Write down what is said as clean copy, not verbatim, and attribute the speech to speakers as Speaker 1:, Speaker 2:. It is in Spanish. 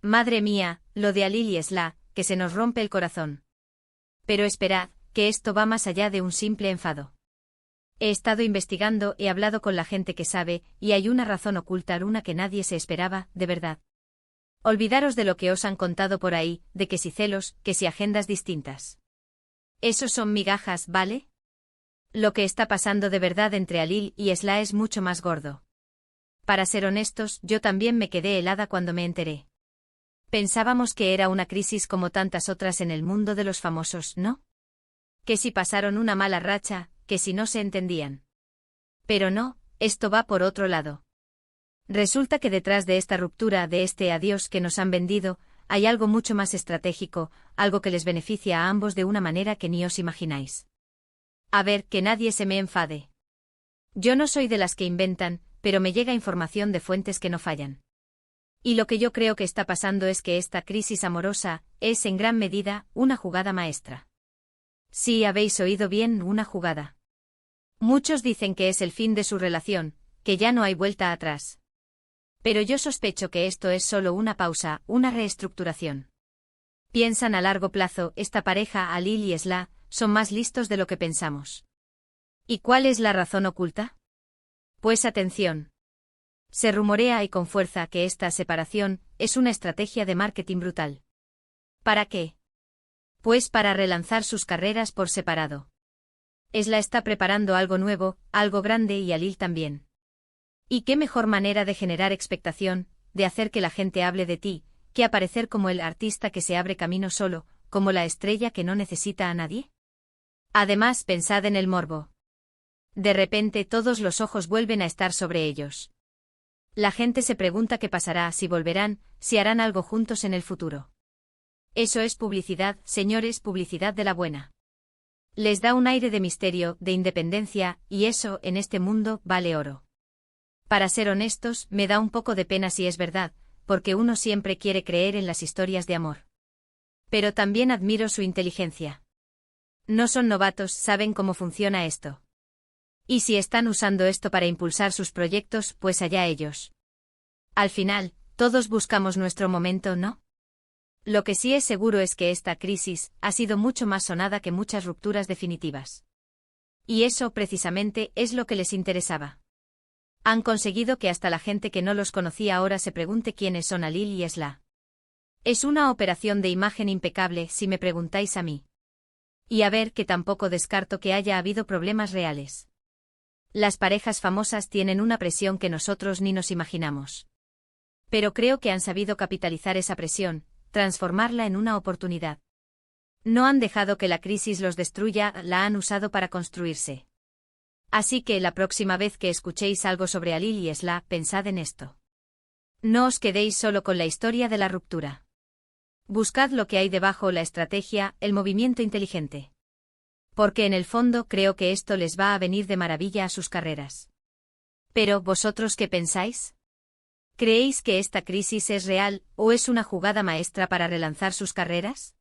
Speaker 1: Madre mía, lo de Alil y Sla, que se nos rompe el corazón. Pero esperad, que esto va más allá de un simple enfado. He estado investigando, he hablado con la gente que sabe, y hay una razón oculta, una que nadie se esperaba, de verdad. Olvidaros de lo que os han contado por ahí, de que si celos, que si agendas distintas. Esos son migajas, ¿vale? Lo que está pasando de verdad entre Alil y Sla es mucho más gordo. Para ser honestos, yo también me quedé helada cuando me enteré. Pensábamos que era una crisis como tantas otras en el mundo de los famosos, ¿no? Que si pasaron una mala racha, que si no se entendían. Pero no, esto va por otro lado. Resulta que detrás de esta ruptura, de este adiós que nos han vendido, hay algo mucho más estratégico, algo que les beneficia a ambos de una manera que ni os imagináis. A ver, que nadie se me enfade. Yo no soy de las que inventan, pero me llega información de fuentes que no fallan. Y lo que yo creo que está pasando es que esta crisis amorosa es en gran medida una jugada maestra. Sí, habéis oído bien, una jugada. Muchos dicen que es el fin de su relación, que ya no hay vuelta atrás. Pero yo sospecho que esto es solo una pausa, una reestructuración. Piensan a largo plazo, esta pareja, Alil y Sla, son más listos de lo que pensamos. ¿Y cuál es la razón oculta? Pues atención. Se rumorea y con fuerza que esta separación es una estrategia de marketing brutal. ¿Para qué? Pues para relanzar sus carreras por separado. Sla está preparando algo nuevo, algo grande y Alil también. ¿Y qué mejor manera de generar expectación, de hacer que la gente hable de ti, que aparecer como el artista que se abre camino solo, como la estrella que no necesita a nadie? Además, pensad en el morbo. De repente todos los ojos vuelven a estar sobre ellos. La gente se pregunta qué pasará, si volverán, si harán algo juntos en el futuro. Eso es publicidad, señores, publicidad de la buena. Les da un aire de misterio, de independencia, y eso, en este mundo, vale oro. Para ser honestos, me da un poco de pena si es verdad, porque uno siempre quiere creer en las historias de amor. Pero también admiro su inteligencia. No son novatos, saben cómo funciona esto. Y si están usando esto para impulsar sus proyectos, pues allá ellos. Al final, todos buscamos nuestro momento, ¿no? Lo que sí es seguro es que esta crisis ha sido mucho más sonada que muchas rupturas definitivas. Y eso, precisamente, es lo que les interesaba. Han conseguido que hasta la gente que no los conocía ahora se pregunte quiénes son Alil y Sla. Es una operación de imagen impecable, si me preguntáis a mí. Y a ver, que tampoco descarto que haya habido problemas reales. Las parejas famosas tienen una presión que nosotros ni nos imaginamos. Pero creo que han sabido capitalizar esa presión, transformarla en una oportunidad. No han dejado que la crisis los destruya, la han usado para construirse. Así que la próxima vez que escuchéis algo sobre Alil y Sla, pensad en esto. No os quedéis solo con la historia de la ruptura. Buscad lo que hay debajo, la estrategia, el movimiento inteligente. Porque en el fondo creo que esto les va a venir de maravilla a sus carreras. Pero, ¿vosotros qué pensáis? ¿Creéis que esta crisis es real, o es una jugada maestra para relanzar sus carreras?